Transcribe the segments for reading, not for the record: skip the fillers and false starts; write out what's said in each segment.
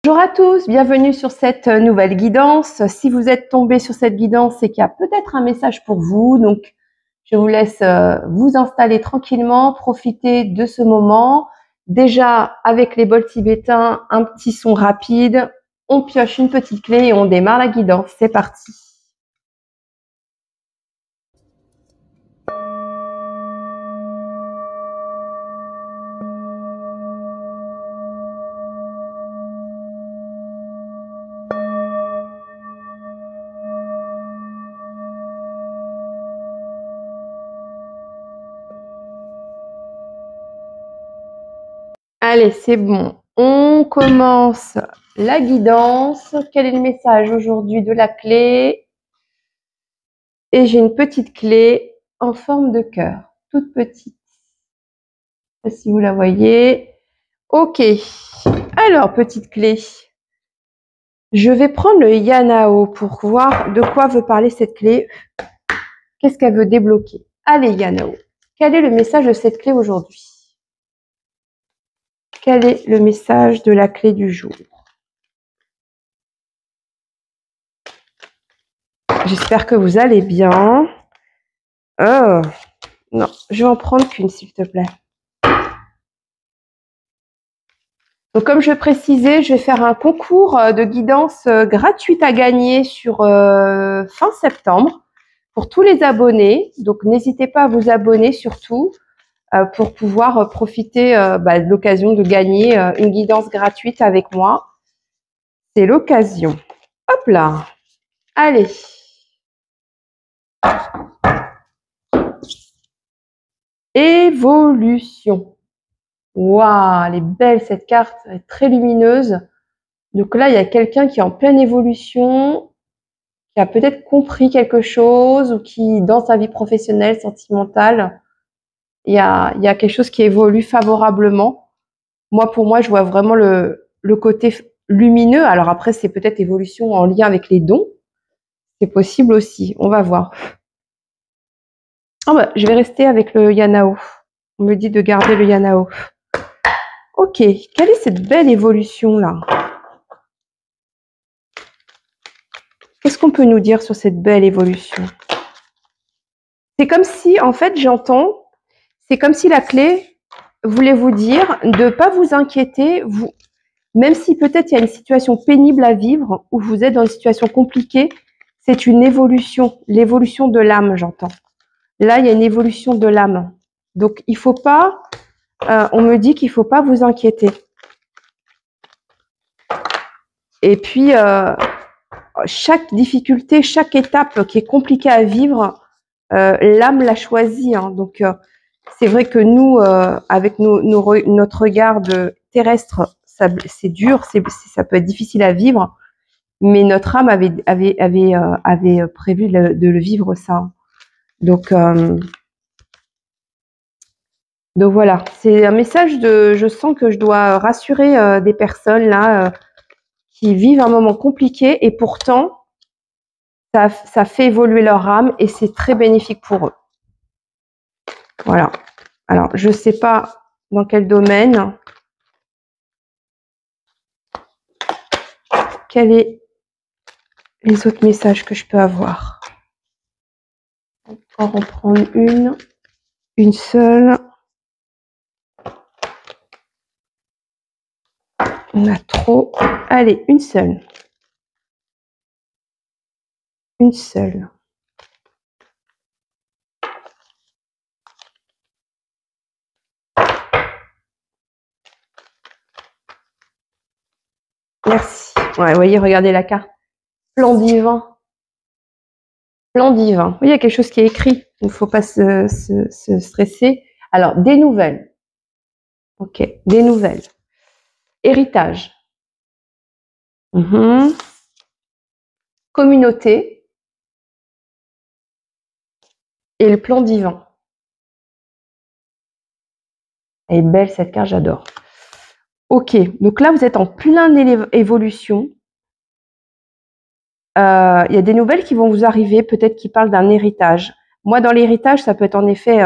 Bonjour à tous, bienvenue sur cette nouvelle guidance. Si vous êtes tombé sur cette guidance, c'est qu'il y a peut-être un message pour vous. Donc, je vous laisse vous installer tranquillement, profiter de ce moment. Déjà, avec les bols tibétains, un petit son rapide. On pioche une petite clé et on démarre la guidance. C'est parti. Allez, c'est bon. On commence la guidance. Quel est le message aujourd'hui de la clé? Et j'ai une petite clé en forme de cœur, toute petite. Je sais pas si vous la voyez. Ok. Alors, petite clé. Je vais prendre le Yanao pour voir de quoi veut parler cette clé. Qu'est-ce qu'elle veut débloquer? Allez, Yanao. Quel est le message de cette clé aujourd'hui? Quel est le message de la clé du jour? J'espère que vous allez bien. Oh, non, je vais en prendre qu'une, s'il te plaît. Donc, comme je précisais, je vais faire un concours de guidance gratuite à gagner sur fin septembre pour tous les abonnés. Donc, n'hésitez pas à vous abonner surtout pour pouvoir profiter de l'occasion de gagner une guidance gratuite avec moi. C'est l'occasion. Hop là. Allez. Évolution. Waouh, elle est belle cette carte, elle est très lumineuse. Donc là, il y a quelqu'un qui est en pleine évolution, qui a peut-être compris quelque chose ou qui, dans sa vie professionnelle, sentimentale, il y a quelque chose qui évolue favorablement. Moi, pour moi, je vois vraiment le côté lumineux. Alors après, c'est peut-être évolution en lien avec les dons. C'est possible aussi. On va voir. Oh bah, je vais rester avec le Yanao. On me dit de garder le Yanao. Ok. Quelle est cette belle évolution-là? Qu'est-ce qu'on peut nous dire sur cette belle évolution? C'est comme si, en fait, j'entends, c'est comme si la clé voulait vous dire de ne pas vous inquiéter, même si peut-être il y a une situation pénible à vivre ou vous êtes dans une situation compliquée, c'est une évolution, l'évolution de l'âme, j'entends. Là, il y a une évolution de l'âme. Donc, il faut pas, on me dit qu'il faut pas vous inquiéter. Et puis, chaque difficulté, chaque étape qui est compliquée à vivre, l'âme l'a choisie. Hein. Donc, c'est vrai que nous, avec notre regard terrestre, c'est dur, ça peut être difficile à vivre, mais notre âme avait prévu de le vivre ça. Donc voilà, c'est un message je sens que je dois rassurer des personnes là qui vivent un moment compliqué et pourtant ça fait évoluer leur âme et c'est très bénéfique pour eux. Voilà. Alors, je sais pas dans quel domaine. Quels sont les autres messages que je peux avoir? On va en prendre une seule. On a trop. Allez, une seule. Une seule. Merci. Ouais, vous voyez, regardez la carte. Plan divin. Plan divin. Oui, il y a quelque chose qui est écrit. Il ne faut pas se stresser. Alors, des nouvelles. Ok, des nouvelles. Héritage. Communauté. Et le plan divin. Elle est belle cette carte, j'adore. Ok, donc là, vous êtes en pleine évolution. Il y a des nouvelles qui vont vous arriver, peut-être qui parlent d'un héritage. Moi, dans l'héritage, ça peut être en effet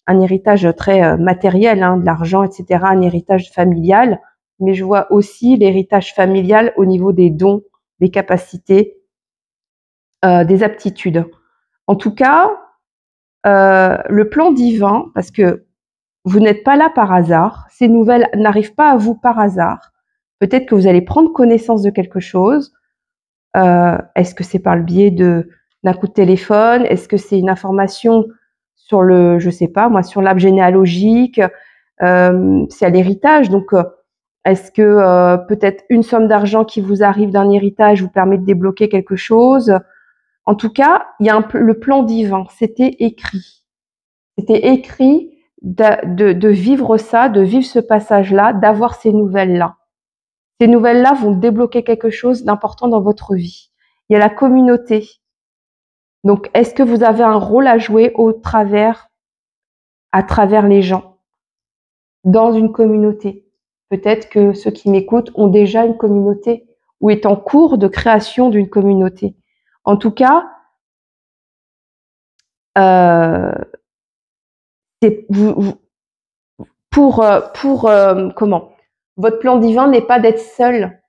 un héritage très matériel, hein, de l'argent, etc., un héritage familial. mais je vois aussi l'héritage familial au niveau des dons, des capacités, des aptitudes. En tout cas, le plan divin, parce que vous n'êtes pas là par hasard, ces nouvelles n'arrivent pas à vous par hasard. Peut-être que vous allez prendre connaissance de quelque chose. Est-ce que c'est par le biais d'un coup de téléphone? Est-ce que c'est une information sur je sais pas moi, sur l'arbre généalogique? C'est à l'héritage. Donc, est-ce que peut-être une somme d'argent qui vous arrive d'un héritage vous permet de débloquer quelque chose? En tout cas, il y a le plan divin. C'était écrit. C'était écrit de vivre ça, de vivre ce passage-là, d'avoir ces nouvelles-là. Ces nouvelles-là vont débloquer quelque chose d'important dans votre vie. Il y a la communauté. Donc, est-ce que vous avez un rôle à jouer à travers les gens, dans une communauté? Peut-être que ceux qui m'écoutent ont déjà une communauté ou est en cours de création d'une communauté. En tout cas, c'est comment? Votre plan divin n'est pas d'être seul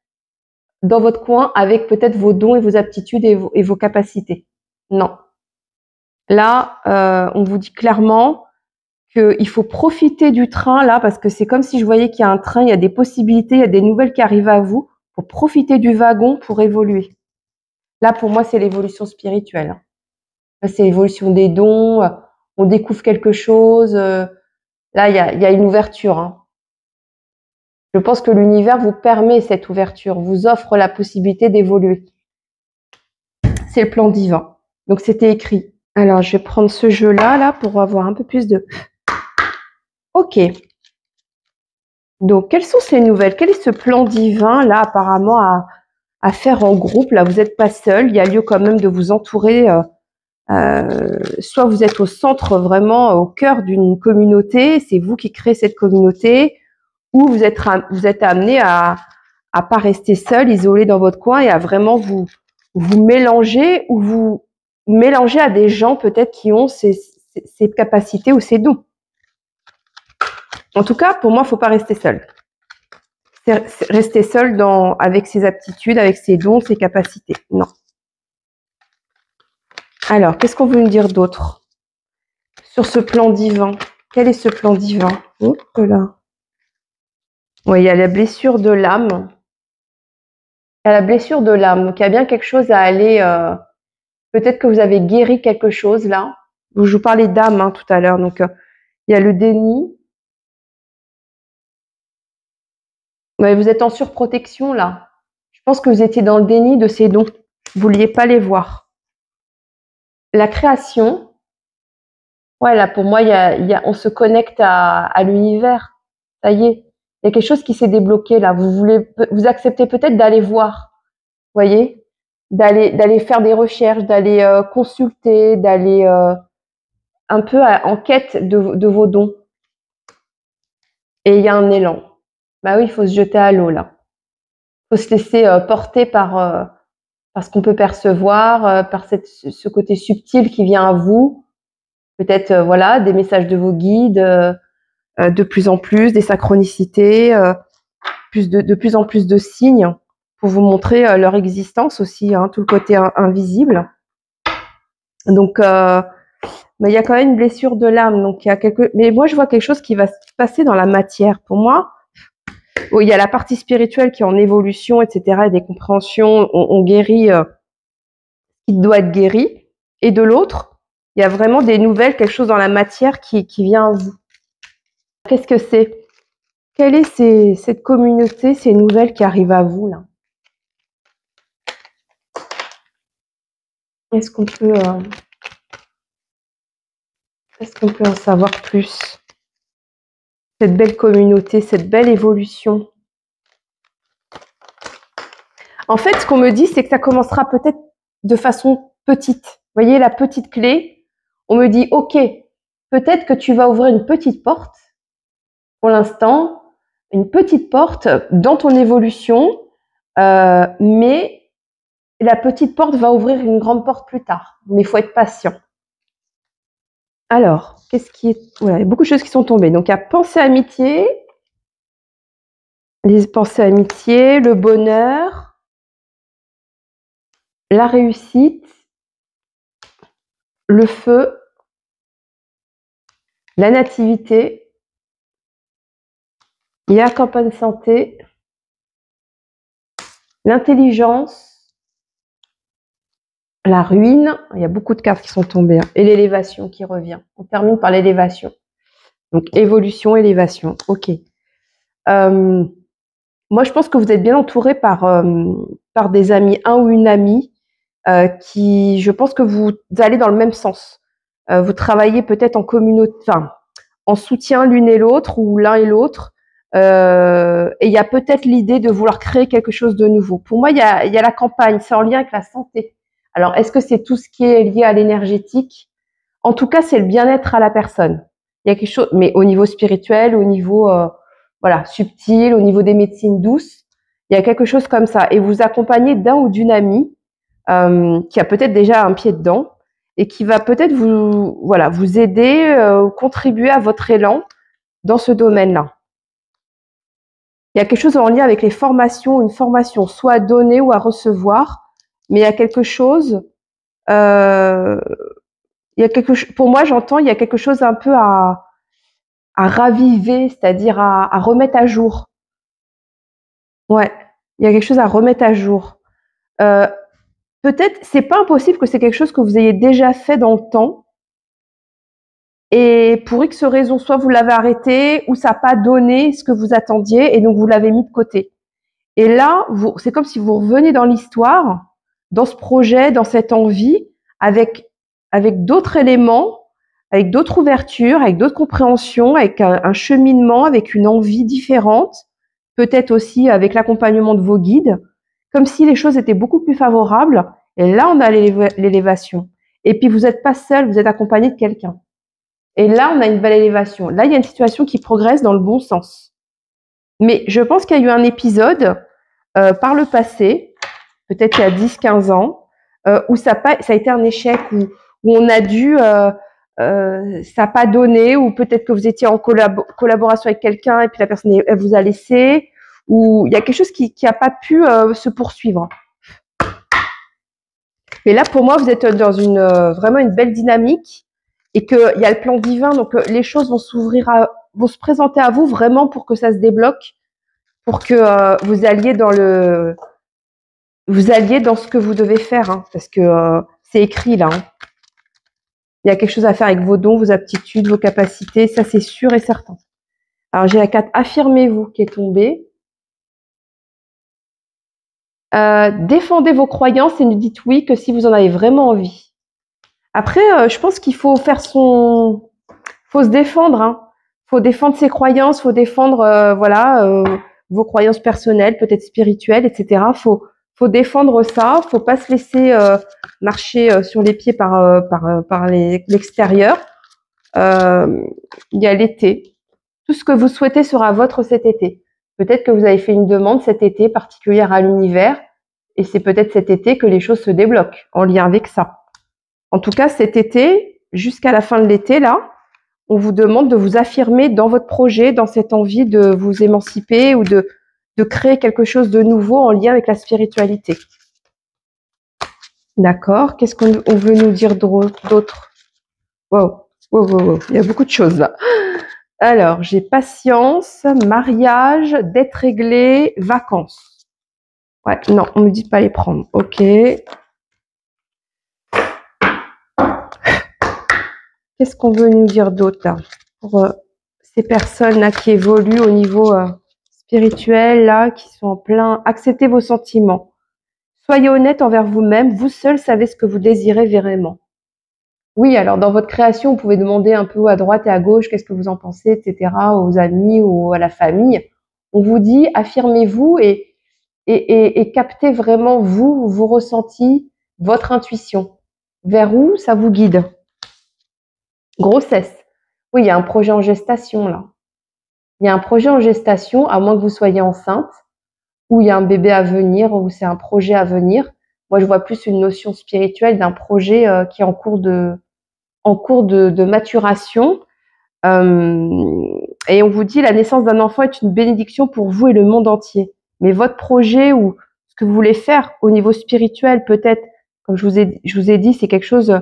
dans votre coin avec peut-être vos dons et vos aptitudes et vos capacités. Non. Là, on vous dit clairement qu'il faut profiter du train là, parce que c'est comme si je voyais qu'il y a un train, il y a des possibilités, il y a des nouvelles qui arrivent à vous. Pour profiter du wagon pour évoluer. Là, pour moi, c'est l'évolution spirituelle. Là, c'est l'évolution des dons. On découvre quelque chose. Là, il y a une ouverture. Hein. Je pense que l'univers vous permet cette ouverture, vous offre la possibilité d'évoluer. C'est le plan divin. Donc, c'était écrit. Alors, je vais prendre ce jeu-là là, pour avoir un peu plus de... Ok. Donc, quelles sont ces nouvelles? Quel est ce plan divin là, apparemment, à faire en groupe? Là, vous n'êtes pas seul. Il y a lieu quand même de vous entourer. Soit vous êtes au centre, vraiment au cœur d'une communauté, c'est vous qui créez cette communauté, ou vous êtes amené à pas rester seul, isolé dans votre coin et à vraiment vous mélanger ou vous mélanger à des gens peut-être qui ont ces capacités ou ces dons. En tout cas, pour moi, il ne faut pas rester seul. Rester seul avec ses aptitudes, avec ses dons, ses capacités. Non. Alors, qu'est-ce qu'on veut nous dire d'autre sur ce plan divin? Quel est ce plan divin? Hop là. Oui, il y a la blessure de l'âme. Il y a la blessure de l'âme. Donc, il y a bien quelque chose à aller... peut-être que vous avez guéri quelque chose là. Je vous parlais d'âme hein, tout à l'heure. Donc, il y a le déni. Ouais, vous êtes en surprotection là. Je pense que vous étiez dans le déni de ces dons. Vous ne vouliez pas les voir. La création. Ouais, là, pour moi, on se connecte à l'univers. Ça y est. Il y a quelque chose qui s'est débloqué là. Vous acceptez peut-être d'aller voir. Vous voyez? D'aller faire des recherches, d'aller consulter, d'aller un peu en quête de vos dons. Et il y a un élan. Bah oui, il faut se jeter à l'eau là. Il faut se laisser porter par ce qu'on peut percevoir, par ce côté subtil qui vient à vous. Peut-être voilà, des messages de vos guides, de plus en plus, des synchronicités, de plus en plus de signes pour vous montrer leur existence aussi, hein, tout le côté invisible. Donc, mais il y a quand même une blessure de l'âme. Donc, mais moi, je vois quelque chose qui va se passer dans la matière. Pour moi, il y a la partie spirituelle qui est en évolution, etc., et des compréhensions. On guérit ce qui doit être guéri. Et de l'autre, il y a vraiment des nouvelles, quelque chose dans la matière qui vient à vous. Qu'est-ce que c'est? Quelle est cette communauté, ces nouvelles qui arrivent à vous là? Est-ce qu'on peut en savoir plus? Cette belle communauté, cette belle évolution. En fait, ce qu'on me dit, c'est que ça commencera peut-être de façon petite. Vous voyez la petite clé? On me dit, ok, peut-être que tu vas ouvrir une petite porte. Pour l'instant, une petite porte dans ton évolution, mais la petite porte va ouvrir une grande porte plus tard. Mais il faut être patient. Alors, qu'est-ce qui est... Voilà, il y a beaucoup de choses qui sont tombées. Donc, il y a pensée amitié. les pensées amitié, le bonheur, la réussite, le feu, la nativité, il y a campagne santé, l'intelligence, la ruine, il y a beaucoup de cartes qui sont tombées, et l'élévation qui revient. On termine par l'élévation. Donc évolution, élévation, ok. Moi, je pense que vous êtes bien entouré par des amis, un ou une amie, qui, je pense que vous allez dans le même sens. Vous travaillez peut-être en communauté, enfin, en soutien l'une et l'autre ou l'un et l'autre. Et il y a peut-être l'idée de vouloir créer quelque chose de nouveau. Pour moi, il y a la campagne, c'est en lien avec la santé. Alors, est-ce que c'est tout ce qui est lié à l'énergétique? En tout cas, c'est le bien-être à la personne. Il y a quelque chose, mais au niveau spirituel, au niveau voilà, subtil, au niveau des médecines douces, il y a quelque chose comme ça. Et vous accompagnez d'un ou d'une amie qui a peut-être déjà un pied dedans et qui va peut-être vous aider, contribuer à votre élan dans ce domaine-là. Il y a quelque chose en lien avec les formations, une formation soit à donner ou à recevoir, mais il y a quelque chose, pour moi j'entends, il y a quelque chose un peu à raviver, c'est-à-dire à remettre à jour. Ouais, il y a quelque chose à remettre à jour. Peut-être, c'est pas impossible que c'est quelque chose que vous ayez déjà fait dans le temps, et pour X raison, soit vous l'avez arrêté, ou ça n'a pas donné ce que vous attendiez, et donc vous l'avez mis de côté. Et là, c'est comme si vous reveniez dans l'histoire, dans ce projet, dans cette envie, avec d'autres éléments, avec d'autres ouvertures, avec d'autres compréhensions, avec un cheminement, avec une envie différente, peut-être aussi avec l'accompagnement de vos guides, comme si les choses étaient beaucoup plus favorables. Et là, on a l'élévation. Et puis, vous n'êtes pas seul, vous êtes accompagné de quelqu'un. Et là, on a une belle élévation. Là, il y a une situation qui progresse dans le bon sens. Mais je pense qu'il y a eu un épisode par le passé, peut-être il y a 10-15 ans, où ça a été un échec, où on a dû, ça n'a pas donné, ou peut-être que vous étiez en collaboration avec quelqu'un et puis la personne elle vous a laissé, ou il y a quelque chose qui n'a pas pu se poursuivre. Et là, pour moi, vous êtes dans vraiment une belle dynamique et qu'il y a le plan divin, donc les choses vont vont se présenter à vous vraiment pour que ça se débloque, pour que vous alliez dans ce que vous devez faire, hein, parce que c'est écrit là. Hein. Il y a quelque chose à faire avec vos dons, vos aptitudes, vos capacités, ça c'est sûr et certain. Alors j'ai la carte affirmez-vous qui est tombée. Défendez vos croyances et ne dites oui que si vous en avez vraiment envie. Après, je pense qu'il faut faut se défendre. Hein. Faut défendre ses croyances, faut défendre vos croyances personnelles, peut-être spirituelles, etc. Faut défendre ça. Faut pas se laisser marcher sur les pieds par l'extérieur. Il y a l'été. Tout ce que vous souhaitez sera votre cet été. Peut-être que vous avez fait une demande cet été particulière à l'univers, et c'est peut-être cet été que les choses se débloquent en lien avec ça. En tout cas, cet été, jusqu'à la fin de l'été, là, on vous demande de vous affirmer dans votre projet, dans cette envie de vous émanciper ou de créer quelque chose de nouveau en lien avec la spiritualité. D'accord. Qu'est-ce qu'on veut nous dire d'autre? Wow. Il y a beaucoup de choses là. Alors, j'ai patience, mariage, dette réglée, vacances. Ouais, non, on me dit de pas les prendre. Ok. Qu'est-ce qu'on veut nous dire d'autre là pour ces personnes là qui évoluent au niveau spirituel là, qui sont en plein. Acceptez vos sentiments. Soyez honnête envers vous-même. Vous seul savez ce que vous désirez vraiment. Oui, alors dans votre création, vous pouvez demander un peu à droite et à gauche qu'est-ce que vous en pensez, etc., aux amis ou à la famille. On vous dit, affirmez-vous et captez vraiment vous, vos ressentis, votre intuition. Vers où ça vous guide. Grossesse. Oui, il y a un projet en gestation là. Il y a un projet en gestation, à moins que vous soyez enceinte, ou il y a un bébé à venir, ou c'est un projet à venir. Moi, je vois plus une notion spirituelle d'un projet qui est en cours de maturation. Et on vous dit la naissance d'un enfant est une bénédiction pour vous et le monde entier. Mais votre projet ou ce que vous voulez faire au niveau spirituel, peut-être, comme je vous ai dit, c'est quelque chose,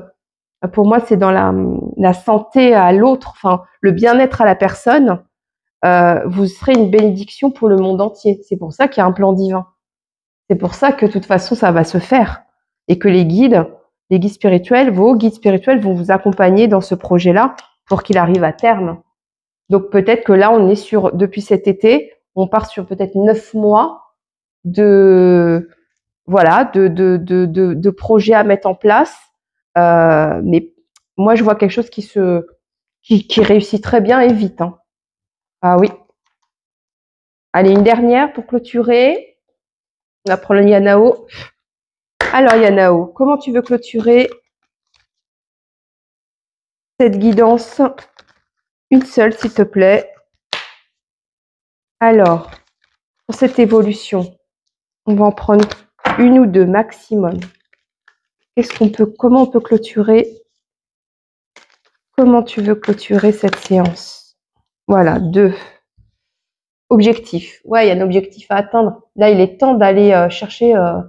pour moi, c'est dans la santé à l'autre, enfin, le bien-être à la personne. Vous serez une bénédiction pour le monde entier. C'est pour ça qu'il y a un plan divin. C'est pour ça que de toute façon, ça va se faire. Et que les guides spirituels, vos guides spirituels vont vous accompagner dans ce projet-là pour qu'il arrive à terme. Donc peut-être que là, on est depuis cet été, on part sur peut-être 9 mois de projets à mettre en place. Mais moi, je vois quelque chose qui réussit très bien et vite. Hein. Ah oui. Allez, une dernière pour clôturer. On va prendre le Yanao. Alors Yanao, comment tu veux clôturer cette guidance? Une seule, s'il te plaît. Alors, pour cette évolution, on va en prendre une ou deux maximum. Comment on peut clôturer? Comment tu veux clôturer cette séance? Voilà, 2. Objectif. Ouais, il y a un objectif à atteindre. Là, il est temps d'aller chercher, vous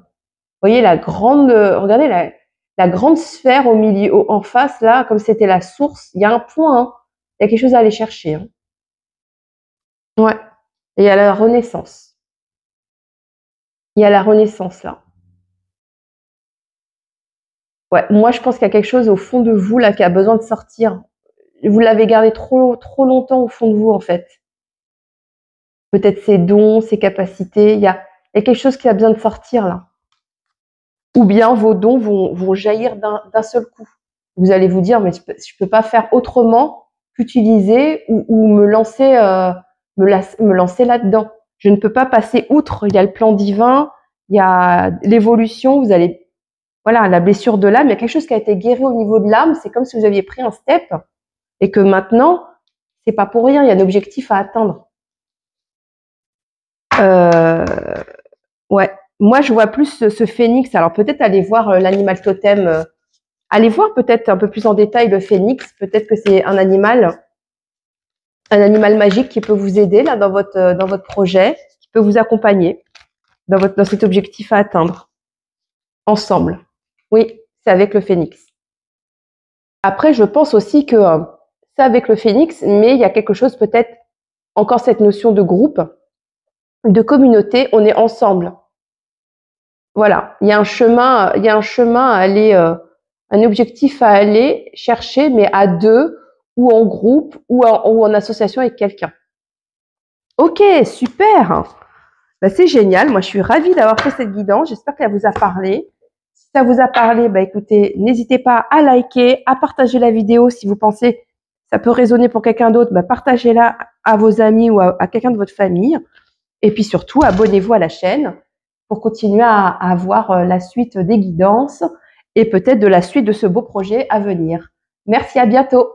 voyez, regardez la grande sphère au milieu, en face, là, comme c'était la source, il y a un point, hein. Il y a quelque chose à aller chercher. Hein. Ouais. Et il y a la renaissance. Il y a la renaissance, là. Ouais, moi, je pense qu'il y a quelque chose au fond de vous, là, qui a besoin de sortir. Vous l'avez gardé trop longtemps au fond de vous, en fait. Peut-être ses dons, ses capacités. Il y a quelque chose qui a besoin de sortir, là. Ou bien vos dons vont jaillir d'un seul coup. Vous allez vous dire, mais je peux pas faire autrement qu'utiliser ou me lancer là-dedans. Je ne peux pas passer outre. Il y a le plan divin, il y a l'évolution. Vous allez, voilà, la blessure de l'âme. Il y a quelque chose qui a été guéri au niveau de l'âme. C'est comme si vous aviez pris un step et que maintenant, c'est pas pour rien. Il y a un objectif à atteindre. Ouais. Moi, je vois plus ce phénix. Alors peut-être aller voir l'animal totem. Allez voir peut-être un peu plus en détail le phénix. Peut-être que c'est un animal magique qui peut vous aider là dans votre projet, qui peut vous accompagner dans cet objectif à atteindre ensemble. Oui, c'est avec le phénix. Après, je pense aussi que c'est avec le phénix, mais il y a quelque chose peut-être encore cette notion de groupe, de communauté. On est ensemble. Voilà, il y a un chemin à aller, un objectif à aller chercher, mais à 2 ou en groupe ou en association avec quelqu'un. Ok, super. Bah, c'est génial. Moi, je suis ravie d'avoir fait cette guidance. J'espère qu'elle vous a parlé. Si ça vous a parlé, bah écoutez, n'hésitez pas à liker, à partager la vidéo si vous pensez que ça peut résonner pour quelqu'un d'autre. Bah, partagez-la à vos amis ou à quelqu'un de votre famille. Et puis surtout, abonnez-vous à la chaîne pour continuer à avoir la suite des guidances et peut-être de la suite de ce beau projet à venir. Merci, à bientôt.